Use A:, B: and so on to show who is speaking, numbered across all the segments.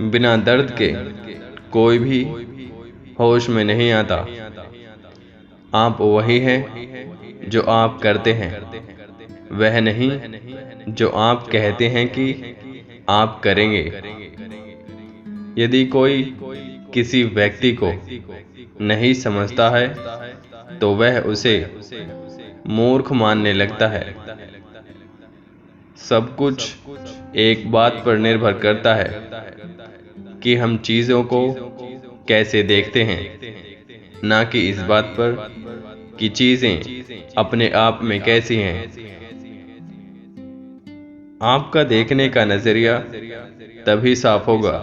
A: बिना दर्द के कोई भी होश में नहीं आता। आप वही हैं जो आप करते हैं, वह नहीं जो आप कहते हैं कि आप करेंगे। यदि कोई किसी व्यक्ति को नहीं समझता है तो वह उसे मूर्ख मानने लगता है। सब कुछ एक बात पर निर्भर करता है कि हम चीजों को कैसे देखते हैं, ना कि इस बात पर कि चीजें अपने आप में कैसी हैं। आपका देखने का नजरिया तभी साफ होगा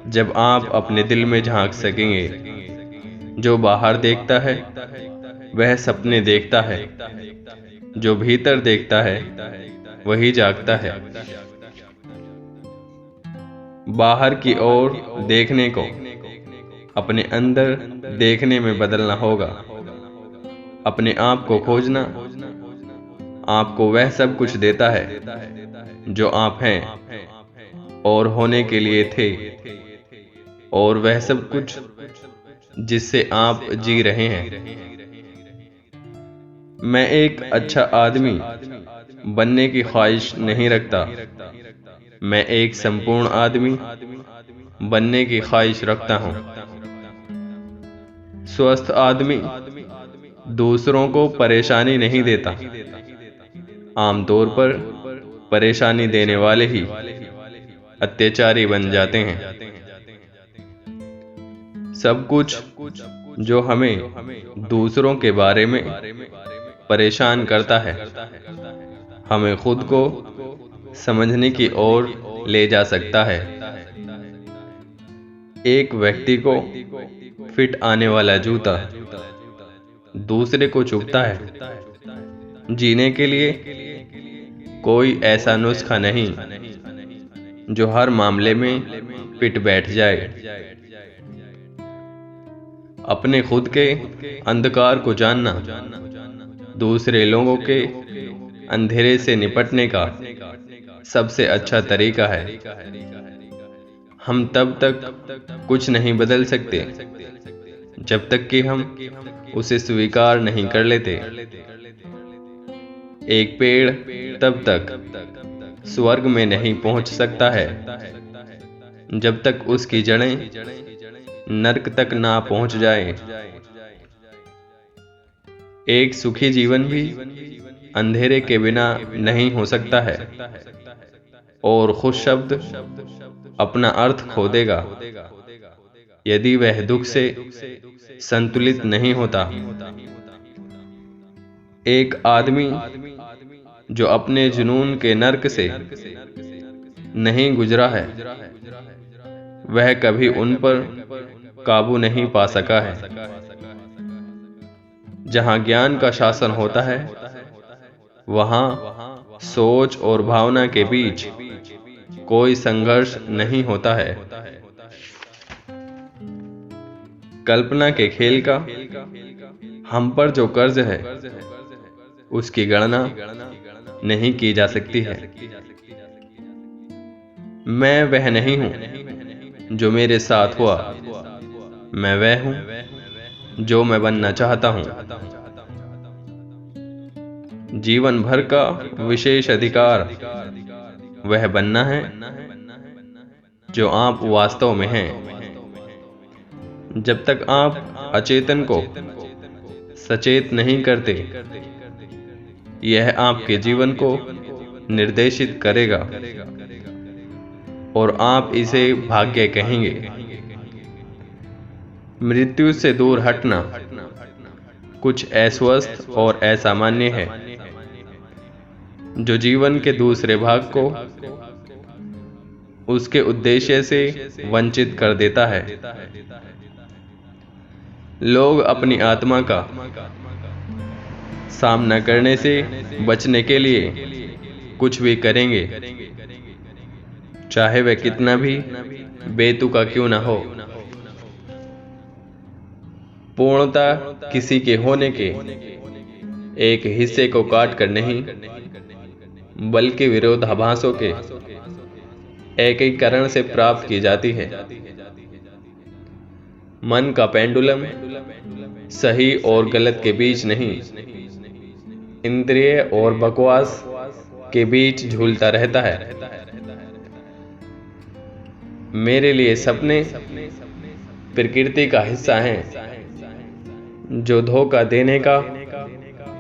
A: जब आप अपने दिल में झांक सकेंगे। जो बाहर देखता है वह सपने देखता है, जो भीतर देखता है वही जागता है। बाहर की ओर देखने को अपने अंदर देखने में बदलना होगा। अपने आप को खोजना आपको वह सब कुछ देता है जो आप हैं और होने के लिए थे, और वह सब कुछ जिससे आप जी रहे हैं। मैं एक अच्छा आदमी बनने की ख्वाहिश नहीं रखता, मैं एक संपूर्ण आदमी बनने की ख्वाहिश रखता हूं। स्वस्थ आदमी दूसरों को परेशानी नहीं देता। आमतौर पर परेशानी देने वाले ही अत्याचारी बन जाते हैं। सब कुछ जो हमें दूसरों के बारे में परेशान करता है हमें खुद को समझने की ओर ले जा सकता है। एक व्यक्ति को फिट आने वाला जूता दूसरे को चुभता है। जीने के लिए कोई ऐसा नुस्खा नहीं जो हर मामले में फिट बैठ जाए। अपने खुद के अंधकार को जानना दूसरे लोगों के अंधेरे से निपटने का सबसे अच्छा तरीका है। हम तब तक कुछ नहीं बदल सकते जब तक कि हम उसे स्वीकार नहीं कर लेते। एक पेड़ तब तक स्वर्ग में नहीं पहुंच सकता है जब तक उसकी जड़ें नर्क तक ना पहुंच जाए। एक सुखी जीवन भी अंधेरे के बिना नहीं हो सकता है, और खुश शब्द अपना अर्थ खो देगा यदि वह दुख से संतुलित नहीं होता। एक आदमी जो अपने जुनून के नर्क से नहीं गुजरा है वह कभी उन पर काबू नहीं पा सका है। जहां ज्ञान का शासन होता है वहां सोच और भावना के बीच कोई संघर्ष नहीं होता है। कल्पना के खेल का हम पर जो कर्ज है उसकी गणना नहीं की जा सकती है। मैं वह नहीं हूं जो मेरे साथ हुआ, मैं वह हूं जो मैं बनना चाहता हूं। जीवन भर का विशेष अधिकार वह बनना है जो आप वास्तव में हैं। जब तक आप अचेतन को सचेत नहीं करते यह आपके जीवन को निर्देशित करेगा और आप इसे भाग्य कहेंगे। मृत्यु से दूर हटना कुछ अस्वस्थ और असामान्य है जो जीवन के दूसरे भाग को उसके उद्देश्य से वंचित कर देता है। लोग अपनी आत्मा का सामना करने से बचने के लिए कुछ भी करेंगे, चाहे वह कितना भी बेतुका क्यों ना हो। पूर्णता किसी के होने के एक हिस्से को काट कर नहीं, बल्कि विरोधाभासों के एकीकरण से प्राप्त की जाती है। मन का पेंडुलम सही और गलत के बीच नहीं, इंद्रिय और बकवास के बीच झूलता रहता है। मेरे लिए सपने प्रकृति का हिस्सा हैं जो धोखा देने का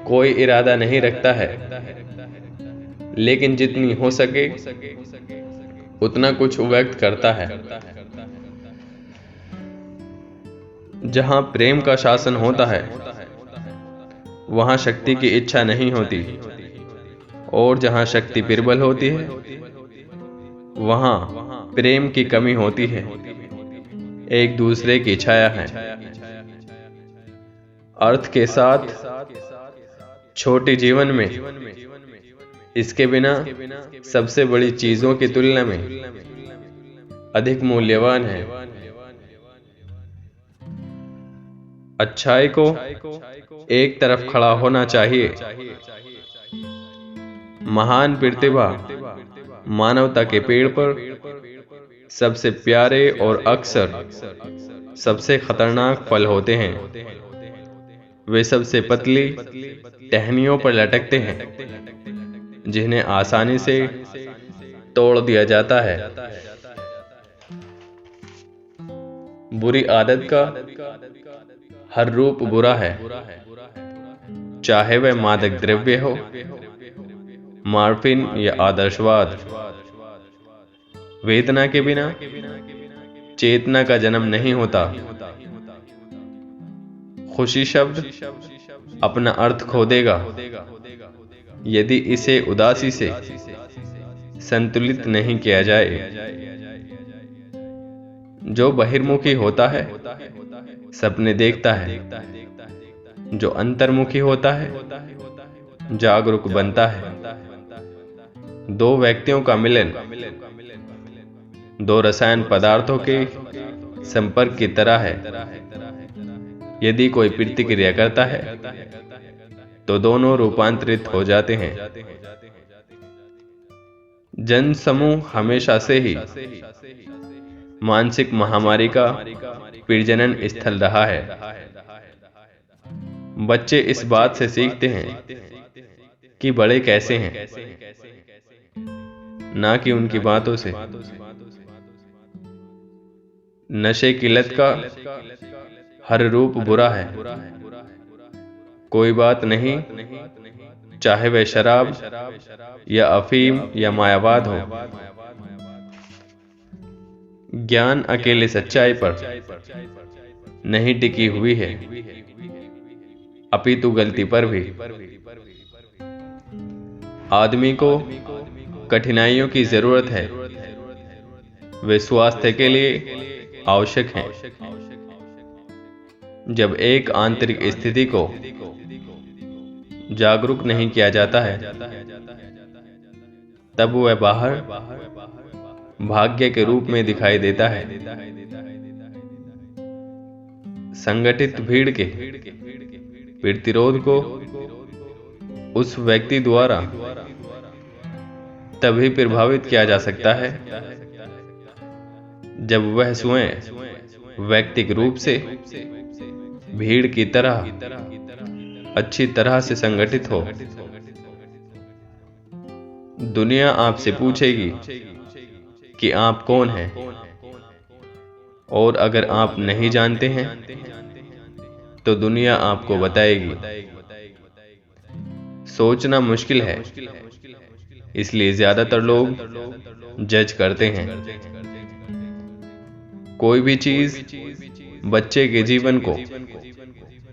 A: कोई इरादा नहीं रखता है, लेकिन जितनी हो सके उतना कुछ व्यक्त करता है। जहां प्रेम का शासन होता है वहां शक्ति की इच्छा नहीं होती, और जहां शक्ति प्रबल होती है वहां प्रेम की कमी होती है। एक दूसरे की छाया है। अर्थ के साथ छोटे जीवन में इसके बिना सबसे बड़ी चीजों की तुलना में अधिक मूल्यवान है। अच्छाई को एक तरफ खड़ा होना चाहिए। महान प्रतिभा मानवता के पेड़ पर सबसे प्यारे और अक्सर सबसे खतरनाक फल होते हैं। वे सबसे पतली टहनियों पर लटकते हैं जिन्हें आसानी से तोड़ दिया जाता है। बुरी आदत का हर रूप बुरा है, चाहे वह मादक द्रव्य हो, मॉर्फिन या आदर्शवाद। वेदना के बिना चेतना का जन्म नहीं होता। खुशी शब्द अपना अर्थ खो देगा यदि इसे उदासी से संतुलित नहीं किया जाए। जो बहिर्मुखी होता है सपने देखता है, जो अंतर्मुखी होता है जागरूक बनता है। दो व्यक्तियों का मिलन दो रसायन पदार्थों के संपर्क की तरह है। यदि कोई प्रतिक्रिया करता है तो दोनों रूपांतरित हो जाते हैं। जन समूह हमेशा से ही मानसिक महामारी का प्रजनन स्थल रहा है। बच्चे इस बात से सीखते हैं कि बड़े कैसे हैं, ना कि उनकी बातों से। नशे की लत का हर रूप बुरा है। कोई बात नहीं, चाहे वह शराब या अफीम या मायावाद हो। ज्ञान अकेले सच्चाई पर नहीं टिकी हुई है, अपितु गलती पर भी। आदमी को कठिनाइयों की जरूरत है, वे स्वास्थ्य के लिए आवश्यक हैं। जब एक आंतरिक स्थिति को जागरूक नहीं किया जाता है तब वह बाहर भाग्य के रूप में दिखाई देता है। संगठित भीड़ के प्रतिरोध को उस व्यक्ति द्वारा तभी प्रभावित किया जा सकता है जब वह स्वयं व्यक्तिगत रूप से भीड़ की तरह अच्छी तरह से संगठित हो। दुनिया आपसे पूछेगी कि आप कौन हैं, और अगर आप नहीं जानते हैं तो दुनिया आपको बताएगी। सोचना मुश्किल है, इसलिए ज्यादातर लोग जज करते हैं। कोई भी चीज बच्चे के जीवन को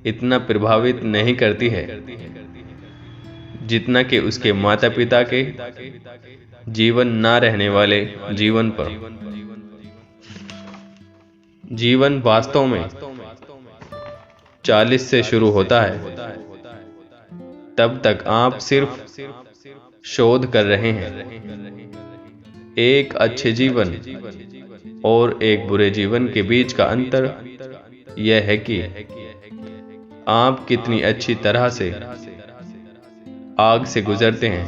A: इतना प्रभावित नहीं करती है जितना कि उसके माता पिता के जीवन ना रहने वाले जीवन पर। जीवन वास्तव में 40 से शुरू होता है। तब तक आप सिर्फ शोध कर रहे हैं। एक अच्छे जीवन और एक बुरे जीवन के बीच का अंतर यह है कि आप कितनी अच्छी तरह से आग से गुजरते हैं।